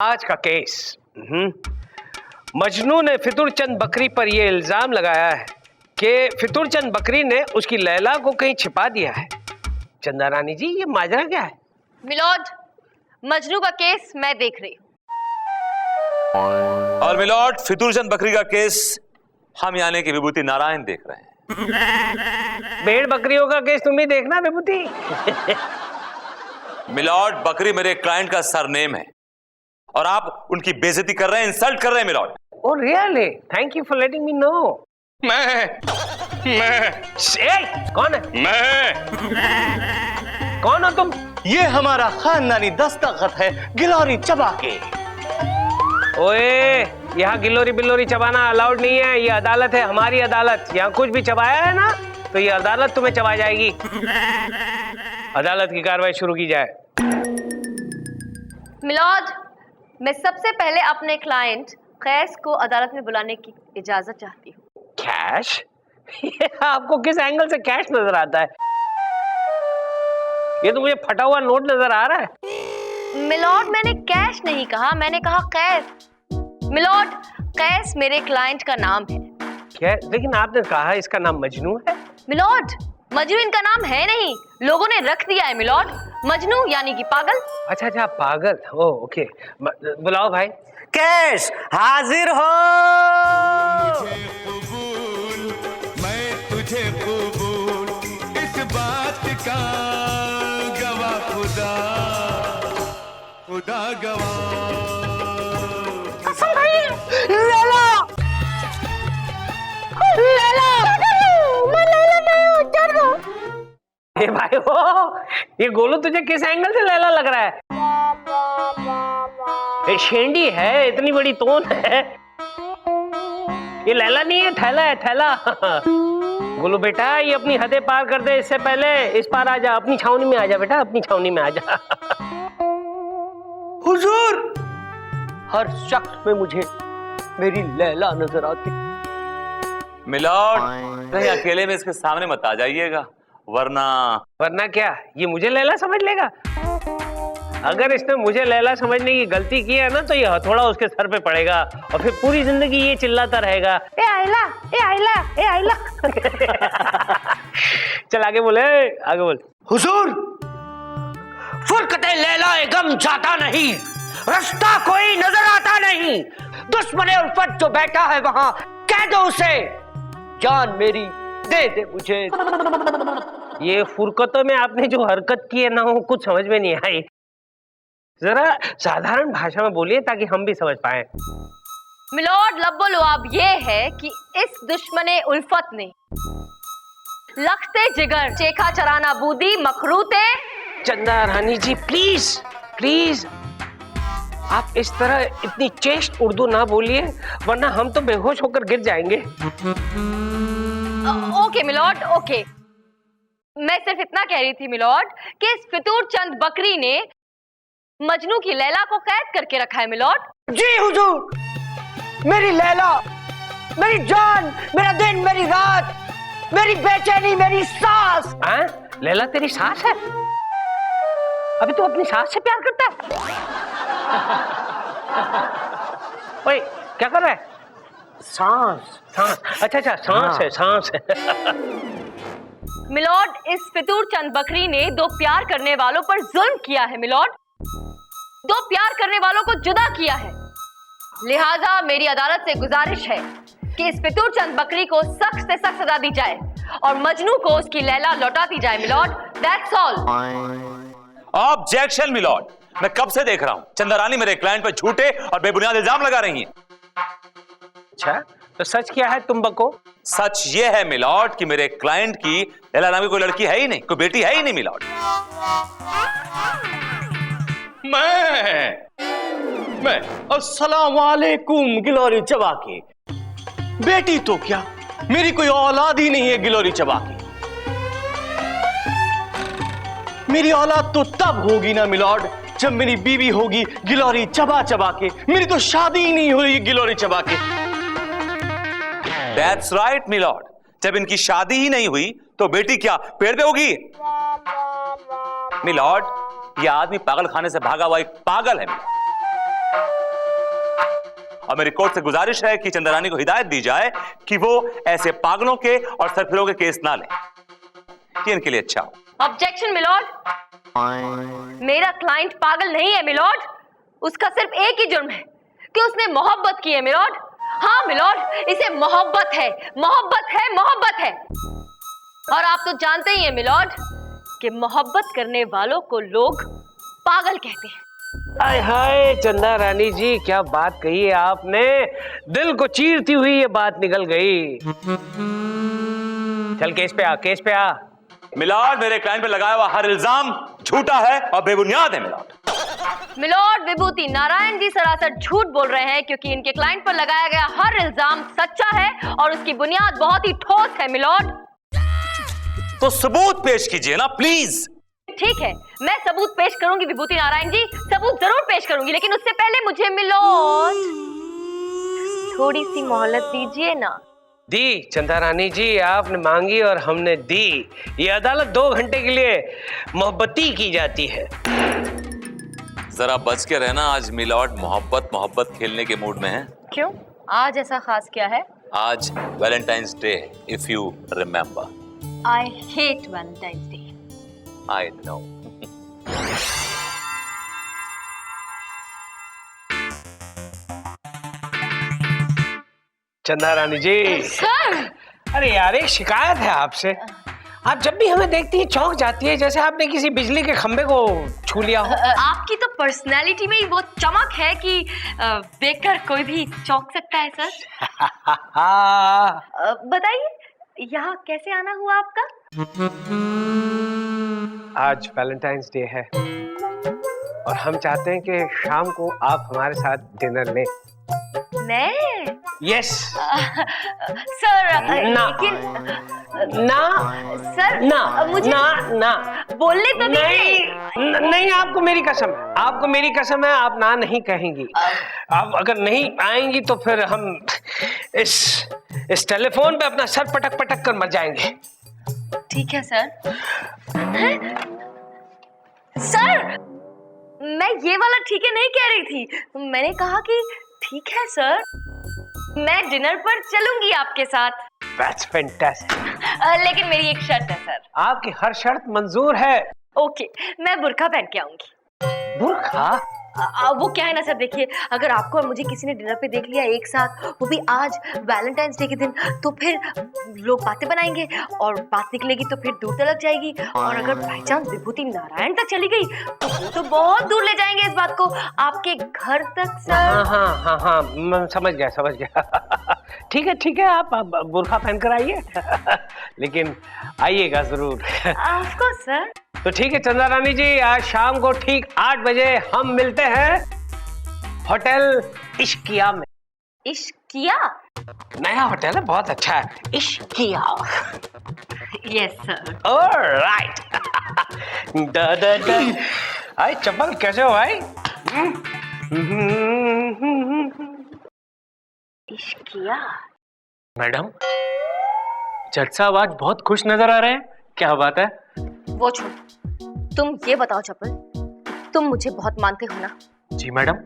आज का केस मजनू ने फितूर चंद बकरी पर यह इल्जाम लगाया है कि फितूर चंद बकरी ने उसकी लैला को कहीं छिपा दिया है। चंदा रानी जी, ये माजरा क्या है? मिलॉर्ड, मजनू का केस मैं देख रही हूँ। और मिलॉर्ड, फितूर चंद बकरी का केस हम यानी कि विभूति नारायण देख रहे हैं। भेड़ बकरियों का केस तुम ही देखना विभूति। मिलॉर्ड, बकरी मेरे क्लाइंट का सरनेम है और आप उनकी बेइज्जती कर रहे हैं, इंसल्ट कर रहे हैं my lord. Oh really? Thank you for letting me know. मैं कौन है? कौन हो तुम? ये हमारा खानदानी दस्तखत है गिलोरी चबा के। ओए, यहाँ गिलोरी बिलोरी चबाना अलाउड नहीं है। ये अदालत है, हमारी अदालत। यहाँ कुछ भी चबाया है ना तो ये अदालत तुम्हें चबा जाएगी। अदालत की कार्रवाई शुरू की जाए। मिलॉर्ड, मैं सबसे पहले अपने क्लाइंट कैस को अदालत में बुलाने की इजाजत चाहती हूँ। कैश? आपको किस एंगल से कैश नजर आता है? ये तो मुझे फटा हुआ नोट नजर आ रहा है। मिलॉर्ड, मैंने कैश नहीं कहा, मैंने कहा कैस। मिलॉर्ड, कैस मेरे क्लाइंट का नाम है। क्या? लेकिन आपने कहा इसका नाम मजनू है। मिलॉर्ड, मजनू इनका नाम है नहीं, लोगों ने रख दिया है मिलॉर्ड। मजनू यानी कि पागल। अच्छा अच्छा, पागल। ओ ओके, बुलाओ भाई। कैश हाजिर हो। मैं तुझे कबूल, इस बात का गवाह खुदा, खुदा गवाह। ए भाई हो, ये गोलू तुझे किस एंगल से लैला लग रहा है? ये शेंडी है, इतनी बड़ी तोन है। ये लैला नहीं है, थैला है, थैला। गोलू बेटा, ये अपनी हदें पार कर दे, इससे पहले इस पार आ जा। अपनी छावनी में आ जा बेटा, अपनी छावनी में आ जा। हुजूर, हर शख्स में मुझे मेरी लैला नजर आती। मिलॉर्ड, कहीं अकेले में इसके सामने मत आ जाइएगा, वरना क्या ये मुझे लैला समझ लेगा? अगर इसने मुझे लैला समझने की गलती की है ना तो ये हथौड़ा उसके सर पे पड़ेगा और फिर पूरी जिंदगी ये चिल्लाता रहेगा, ए आइला, ए आइला, ए आइला। चल आगे बोले, आगे बोल। हुजूर, फुरकते लैला गम जाता नहीं, रास्ता कोई नजर आता नहीं। दुश्मने उल्फत जो बैठा है वहां, कह दो उसे जान मेरी दे दे मुझे। ये फुरकतों में आपने जो हरकत की है ना वो कुछ समझ में नहीं आई। जरा साधारण भाषा में बोलिए ताकि हम भी समझ पाए। मिलॉर्ड, लब्बो लुआब ये है कि इस दुश्मने उल्फत ने लखते जिगर चेखा चराना बूदी मखरूते। चंदा रानी जी प्लीज प्लीज, आप इस तरह इतनी चेष्ट उर्दू ना बोलिए वरना हम तो बेहोश होकर गिर जाएंगे। Okay my lord, okay. मैं सिर्फ इतना कह रही थी मिलॉर्ड कि इस फितूर चंद बकरी ने मजनू की लैला को कैद करके रखा है मिलॉर्ड। जी हुजूर, मेरी लैला, मेरी जान, मेरा दिन, मेरी रात, मेरी बेचैनी, मेरी सांस। लैला तेरी सांस है? अभी तू अपनी सांस से प्यार करता है? ओए, क्या कर रहा है? सांस, सांस। अच्छा अच्छा, सांस है, सांस है। मिलॉर्ड, इस फितूर चंद बकरी ने दो प्यार करने वालों पर जुल्म किया है मिलॉर्ड, दो प्यार करने वालों को जुदा किया है। लिहाजा मेरी अदालत से गुजारिश है कि इस फितूर चंद बकरी को सख्त से सख्त सजा दी जाए और मजनू को उसकी लैला लौटा दी जाए my lord. That's all. Objection my lord, मैं कब से देख रहा हूं चंदा रानी मेरे क्लाइंट पर झूठे और बेबुनियाद इल्जाम लगा रही हैं। अच्छा, तो सच क्या है तुम बको? सच ये है मिलॉर्ड कि मेरे क्लाइंट की लैला नामी कोई लड़की है ही नहीं, कोई बेटी है ही नहीं मिलॉर्ड। मैं अस्सलाम वालेकुम गिलोरी चबा के। बेटी तो क्या, मेरी कोई औलाद ही नहीं है गिलोरी चबा के। मेरी औलाद तो तब होगी ना मिलॉर्ड जब मेरी बीवी होगी गिलोरी चबा चबा के। मेरी तो शादी ही नहीं हुई गिलोरी चबा के। That's right मिलॉर्ड, जब इनकी शादी ही नहीं हुई तो बेटी क्या पेड़ पे होगी? मिलॉर्ड, यह आदमी पागल खाने से भागा हुआ एक पागल है। और मेरी कोर्ट से गुजारिश है कि चंदा रानी को हिदायत दी जाए कि वो ऐसे पागलों के और सरफिरों के केस ना लें। ये इनके लिए अच्छा हो। ऑब्जेक्शन मिलॉर्ड, मेरा क्लाइंट पागल नहीं है मिलॉर्ड। उसका सिर्फ एक ही जुर्म है कि उसने मोहब्बत की है मिलॉर्ड। हाँ मिलॉर्ड, इसे मोहब्बत है, मोहब्बत है, मोहब्बत है। और आप तो जानते ही हैं मिलॉर्ड कि मोहब्बत करने वालों को लोग पागल कहते हैं। हाय हाय चंदा रानी जी, क्या बात कही है आपने, दिल को चीरती हुई ये बात निकल गई। चल केस पे आ, केस पे आ। मिलॉर्ड, मेरे क्लाइंट पे लगाया हुआ हर इल्जाम झूठा है और बेबुनियाद है मिलॉर्ड। मिलॉर्ड, विभूति नारायण जी सरासर झूठ बोल रहे हैं क्योंकि इनके क्लाइंट पर लगाया गया हर इल्जाम सच्चा है और उसकी बुनियाद बहुत ही ठोस है मिलॉर्ड। तो सबूत पेश कीजिए ना प्लीज। ठीक है, मैं सबूत पेश करूंगी विभूति नारायण जी, सबूत जरूर पेश करूंगी, लेकिन उससे पहले मुझे मिलॉर्ड थोड़ी सी मोहलत दीजिए ना। दी चंदा रानी जी, आपने मांगी और हमने दी। ये अदालत 2 घंटे के लिए मोहब्बती की जाती है। जरा बच के रहना, आज मिलॉर्ड मोहब्बत मोहब्बत खेलने के मूड में है। क्यों, आज ऐसा खास क्या है? आज Valentine's day, if you remember. I hate Valentine's Day. I know. चंदा रानी जी, सर, अरे यार एक शिकायत है आपसे। आप जब भी हमें देखती है चौंक जाती है जैसे आपने किसी बिजली के खंबे को छू लिया हो। आपकी तो पर्सनैलिटी में ही वो चमक है कि देखकर कोई भी चौंक सकता है सर। बताइए यहाँ कैसे आना हुआ आपका? आज वैलेंटाइंस डे है और हम चाहते हैं कि शाम को आप हमारे साथ डिनर लें। मैं? यस। सर ना। लेकिन ना सर ना मुझे ना ना बोलने तो नहीं नहीं, आपको मेरी कसम है, आपको मेरी कसम है, आप ना नहीं कहेंगी। आप अगर नहीं आएंगी तो फिर हम इस टेलीफोन पे अपना सर पटक पटक कर मर जाएंगे। ठीक है सर। सर, मैं ये वाला ठीक है नहीं कह रही थी, मैंने कहा कि ठीक है सर, मैं डिनर पर चलूंगी आपके साथ। That's fantastic. लेकिन मेरी एक शर्त है सर। आपकी हर शर्त मंजूर है। ओके, मैं बुर्का पहन के आऊंगी। बुर्का? वो क्या है ना सर, देखिए अगर आपको और मुझे किसी ने डिनर पे देख लिया एक साथ, वो भी आज वैलेंटाइंस डे के दिन, तो फिर लोग बातें बनाएंगे और बात निकलेगी तो फिर दूर तक जाएगी। और अगर बाई चांस विभूति नारायण तक चली गई तो वो तो बहुत दूर ले जाएंगे इस बात को, आपके घर तक सर। हाँ हाँ हाँ हाँ, मैं समझ गया समझ गया। ठीक है, आप बुर्का पहन कर आइए। लेकिन आइएगा जरूर। Of course sir. तो ठीक है चंदा रानी जी, आज शाम को ठीक 8 बजे हम मिलते हैं होटल इश्किया में। इश्किया? नया होटल है, बहुत अच्छा है, इश्किया। Yes sir. ऑलराइट। आई चप्पल कैसे हो भाई? इश्किया? मैडम, जज साहब आज बहुत खुश नजर आ रहे हैं, क्या बात है? वो छोड़, तुम ये बताओ चप्पल, तुम मुझे बहुत मानते हो ना? जी मैडम।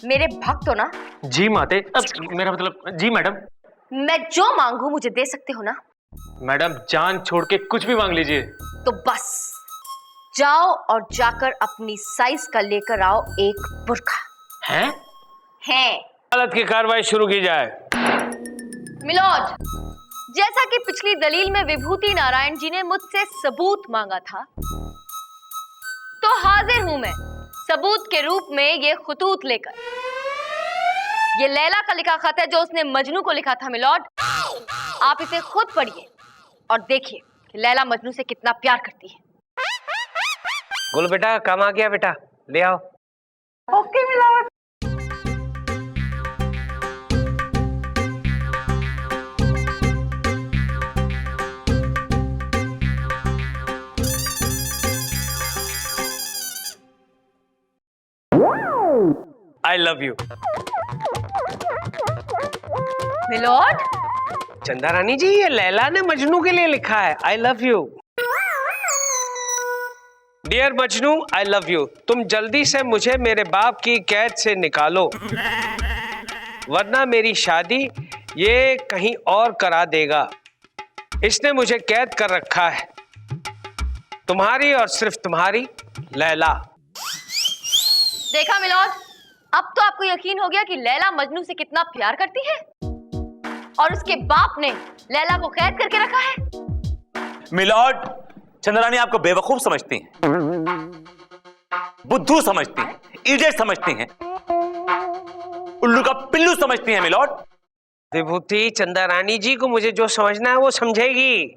मेरे भक्त हो ना? जी माते, मेरा मतलब जी मैडम। मैं जो मांगू मुझे दे सकते हो ना? मैडम जान छोड़ के कुछ भी मांग लीजिए। तो बस जाओ और जाकर अपनी साइज का लेकर आओ एक बुर्का। हैं? हैं। अदालत की कार्रवाई शुरू की जाए। मिलॉर्ड, जैसा कि पिछली दलील में विभूति नारायण जी ने मुझसे सबूत मांगा था, तो हाजिर हूं मैं सबूत के रूप में ये खतूत लेकर। ये लैला का लिखा खत है जो उसने मजनू को लिखा था मिलॉर्ड। आप इसे खुद पढ़िए और देखिए कि लैला मजनू से कितना प्यार करती है। गुल बेटा, काम आ गया बेटा, ले आओ। Okay my lord. I love you. My lord? Chanda Rani जी, ये लैला ने मजनू के लिए लिखा है, I love you. Dear Majnu, I love you. तुम जल्दी से मुझे मेरे बाप की कैद से निकालो, वरना मेरी शादी ये कहीं और करा देगा। इसने मुझे कैद कर रखा है, तुम्हारी और सिर्फ तुम्हारी लैला। देखा मिलोड, अब तो आपको यकीन हो गया कि लैला मजनू से कितना प्यार करती है, और उसके बाप ने लैला को कैद करके रखा है। मिलॉर्ड, चंद्रानी आपको बेवकूफ समझती हैं, बुद्धू समझती हैं, इडियट समझती हैं, उल्लू का पिल्लू समझती हैं मिलॉर्ड। विभूति, चंद्रानी जी को मुझे जो समझना है वो समझेगी,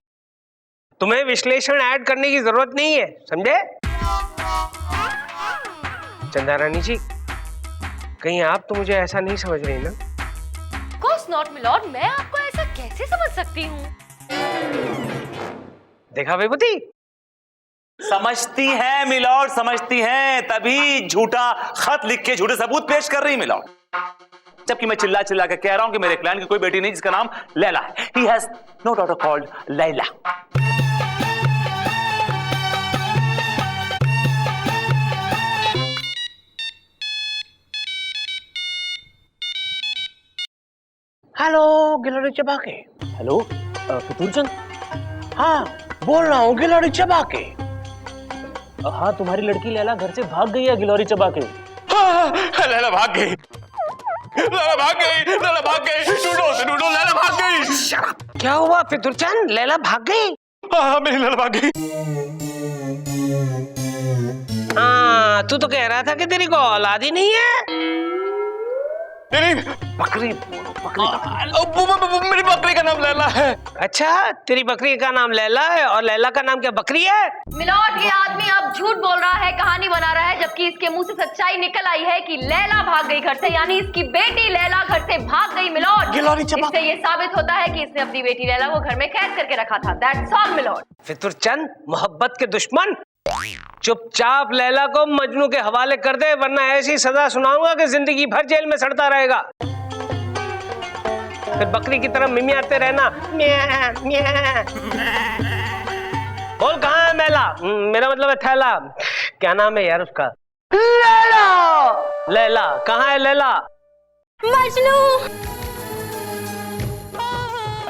तुम्हें विश्लेषण ऐड करने की जरूरत नहीं है, समझे? चंद्रानी जी, कहीं आप तो मुझे ऐसा नहीं समझ रही ना? Of course not, मिलोड, मैं आपको ऐसा कैसे समझ सकती हूँ? देखा विभूति, समझती हैं मिलॉर्ड, समझती हैं, तभी झूठा खत लिख के झूठे सबूत पेश कर रही मिलॉर्ड। जबकि मैं चिल्ला चिल्ला के कह रहा हूं कि मेरे क्लाइंट की कोई बेटी नहीं जिसका नाम लैला है। He has no daughter called Laila. Hello glory चबा के। हेलो फितूरचंद। हाँ, बोल रहा हूँ गिलोरी चबा के। हाँ, तुम्हारी लड़की लैला घर से भाग गई है गिलोरी चबा के। लैला भाग गई, लैला भाग गई, लैला भाग गई, ढूंढो उसे ढूंढो, लैला भाग गई। क्या हुआ फितूरचंद, लैला भाग गई? हाँ, मेरी लैला भाग गई। हाँ, तू तो कह रहा था कि तेरी को औलाद ही नहीं है। नहीं, बकरी मेरी बकरी का नाम लैला है। अच्छा, तेरी बकरी का नाम लैला है और लैला का नाम क्या बकरी है? मिलोड, ये आदमी अब झूठ बोल रहा है, कहानी बना रहा है, जबकि इसके मुंह से सच्चाई निकल आई है कि लैला भाग गई घर से, यानी इसकी बेटी लैला घर से भाग गई। मिलोड, इससे ये साबित होता है कि इसने अपनी बेटी लैला को घर में कैद करके रखा था। That's all milord. फितूरचंद, मोहब्बत के दुश्मन, चुपचाप लैला को मजनू के हवाले कर दे, वरना ऐसी सजा सुनाऊंगा कि जिंदगी भर जेल में सड़ता रहेगा। फिर बकरी की तरह मिमियाते रहना, म्या म्या। बोल कहाँ है मैला? मेरा मतलब है थैला। क्या नाम है यार उसका? लैला। लैला कहाँ है? लैला मजनू,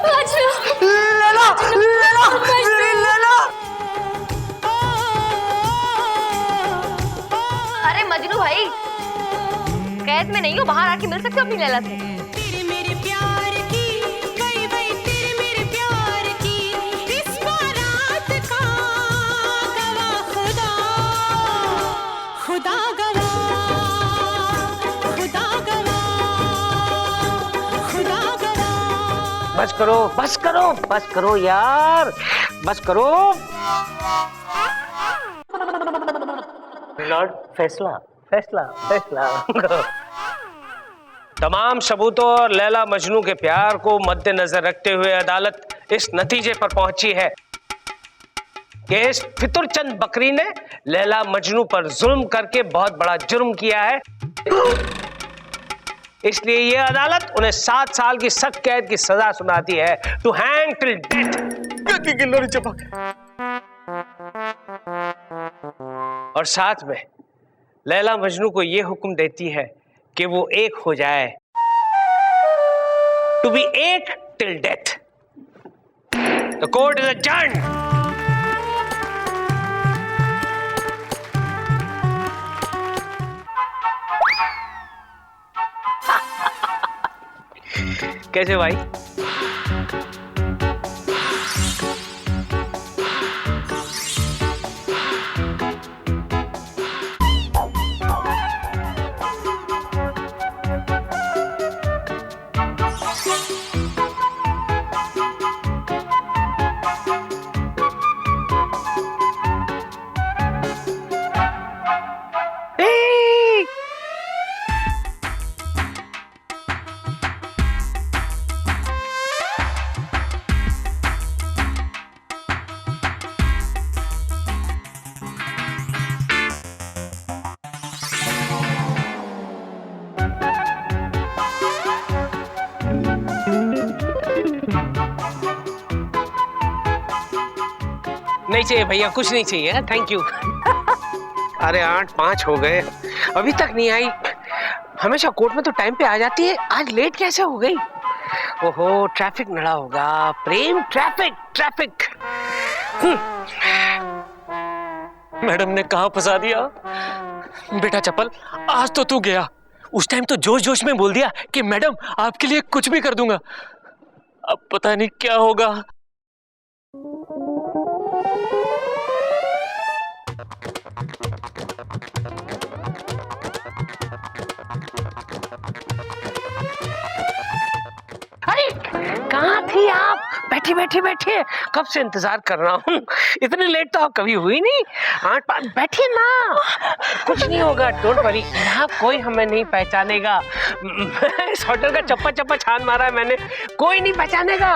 मजनू, लैला, लैला, मेरी लैला। अरे मजनू भाई, कैद में नहीं हो, बाहर आके मिल सकते हो अपनी लैला से। तेरे मेरे प्यार की, वही वही तेरे मेरे प्यार की, इस बारात का गवाह खुदा, खुदा गवाह, खुदा गवाह, खुदा गवाह। बस करो, बस करो, बस करो यार, बस करो। लॉर्ड, फैसला फैसला फैसला तमाम सबूतों और लैला मजनू के प्यार को मद्देनजर रखते हुए अदालत इस नतीजे पर पहुंची है कि इस फितूरचंद बकरी ने लैला मजनू पर जुल्म करके बहुत बड़ा जुर्म किया है। इसलिए यह अदालत उन्हें 7 साल की सख्त कैद की सजा सुनाती है, टू हैंग टिल डेथ। और साथ में लैला मजनू को यह हुक्म देती है कि वो एक हो जाए, टू बी एक till death. The court is adjourned. कैसे भाई? नहीं चाहिए भैया, कुछ नहीं चाहिए, थैंक यू। अरे 8:05 हो गए, अभी तक नहीं आई। हमेशा कोर्ट में तो टाइम पे आ जाती है, आज लेट कैसे हो गई? ओहो, ट्रैफिक नड़ा होगा। प्रेम, ट्रैफिक ट्रैफिक। मैडम ने कहाँ फंसा दिया? बेटा चप्पल, आज तो तू गया। उस टाइम तो जोश जोश में बोल दिया कि मैडम आपके लिए कुछ भी कर दूंगा। अब पता नहीं क्या होगा। अरे कहाँ थी आप? बैठिए बैठिए बैठिए, कब से इंतजार कर रहा हूँ। इतनी लेट तो आप कभी हुई नहीं। 8:05, बैठिए ना, कुछ नहीं होगा, डोंट वरी। यहाँ कोई हमें नहीं पहचानेगा। इस होटल का चप्पा चप्पा छान मारा है मैंने, कोई नहीं पहचानेगा।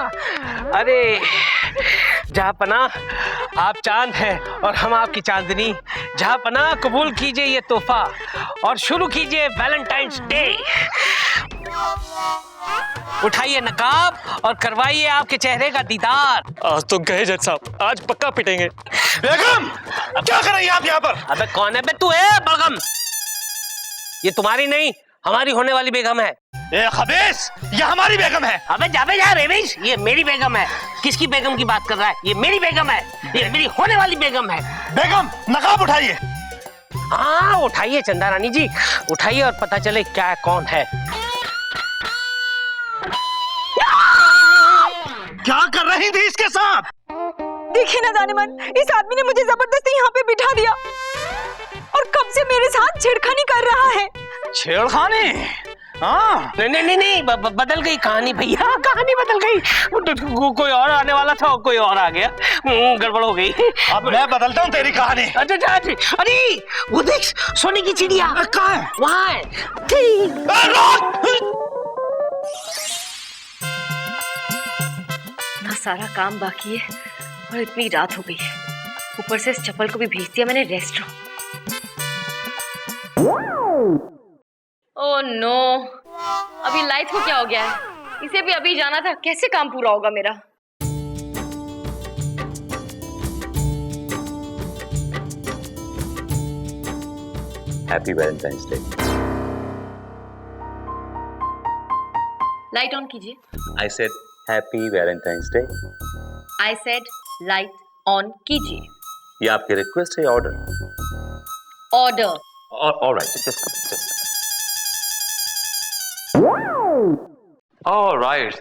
अरे जहाँ पना आप चांद हैं और हम आपकी चांदनी। जहाँ पना कबूल कीजिए ये तोहफा और शुरू कीजिए वैलेंटाइंस डे। उठाइए नकाब और करवाइए आपके चेहरे का दीदार। आज तो गए जज साहब, आज पक्का पिटेंगे। बेगम, क्या कर रही है आप यहाँ पर? अबे कौन है बे तू? है बलगम, ये तुम्हारी नहीं हमारी होने वाली बेगम है। ए खबीस, ये हमारी बेगम है। अबे जाबे जा रेविश, ये मेरी बेगम है। किसकी बेगम की बात कर रहा है? ये मेरी बेगम है, ये मेरी होने वाली बेगम है। बेगम, नकाब उठाइए। हाँ उठाइए चंदा रानी जी, उठाइए और पता चले क्या कौन है। क्या कर रही थी इसके साथ? देखिए ना दानिमन, इस आदमी ने मुझे जबरदस्ती यहाँ पे बिठा दिया और कब से मेरे साथ छेड़खानी कर रहा है। छेड़खानी? हाँ। नहीं नहीं नहीं नहीं, बदल गई कहानी भैया, कहानी बदल गई। कोई और आने वाला था, कोई और आ गया, गड़बड़ हो गई। अब मैं बदलता हूँ तेरी कहानी। अच्छा, अरे वो देख, सोने की चिड़िया कहाँ है? वहाँ है। इतना सारा काम बाकी है और इतनी रात हो गई है, ऊपर से इस चप्पल को भी भेज दिया मैंने रेस्टोरेंट। ओह नो, अभी लाइट को क्या हो गया है? इसे भी अभी जाना था, कैसे काम पूरा होगा मेरा? Happy Valentine's Day. Light on कीजिए। I said happy Valentine's Day. I said light on कीजिए। ये आपकी रिक्वेस्ट है, order? Order. Alright, just alright.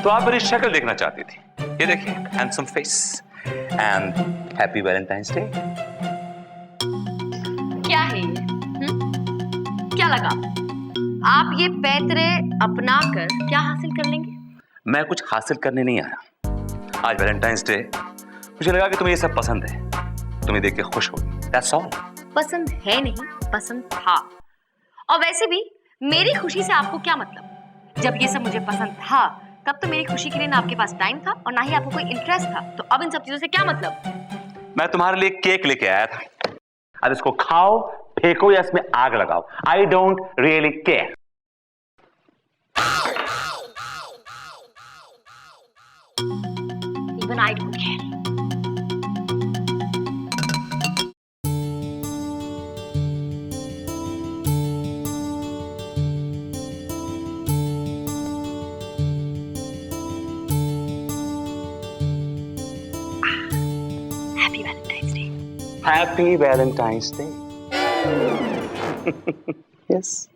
तो आप मेरी शक्ल देखना चाहती थी, ये देखिए, handsome face and happy Valentine's Day. क्या है ये? क्या लगा? आप ये पैतरे अपना कर क्या हासिल कर लेंगे? मैं कुछ हासिल करने नहीं आया। आज वैलेंटाइंस डे, मुझे लगा कि तुम्हें ये सब पसंद है, तुम्हें देख के खुश हो। That's all. पसंद है नहीं, पसंद था। और वैसे भी मेरी खुशी से आपको क्या मतलब? जब ये सब मुझे पसंद था तब तो मेरी खुशी के लिए ना आपके पास टाइम था और ना ही आपको कोई इंटरेस्ट था, तो अब इन सब चीजों से क्या मतलब? मैं तुम्हारे लिए केक लेके आया था, अब इसको खाओ, फेंको या इसमें आग लगाओ, I don't really care. Even I don't care. Happy Valentine's Day. Happy Valentine's Day. Yes.